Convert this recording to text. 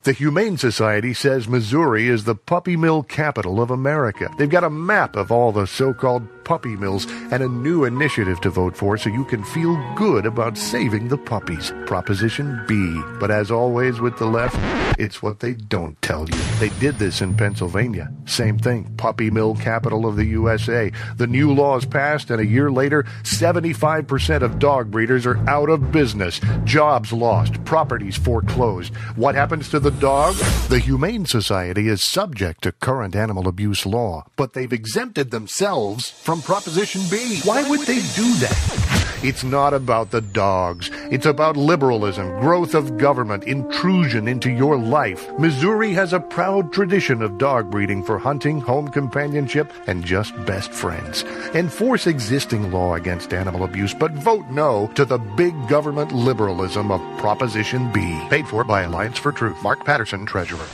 The Humane Society says Missouri is the puppy mill capital of America. They've got a map of all the so-called puppy mills and a new initiative to vote for so you can feel good about saving the puppies. Proposition B. But as always with the left, it's what they don't tell you. They did this in Pennsylvania. Same thing. Puppy mill capital of the USA. The new laws passed, and a year later, 75% of dog breeders are out of business. Jobs lost. Properties foreclosed. What happens to the dog? The Humane Society is subject to current animal abuse law, but they've exempted themselves from Proposition B. Why would they do that? It's not about the dogs. It's about liberalism, growth of government, intrusion into your life. Missouri has a proud tradition of dog breeding for hunting, home companionship, and just best friends. Enforce existing law against animal abuse, but vote no to the big government liberalism of Proposition B. Paid for by Alliance for Truth. Mark Patterson, Treasurer.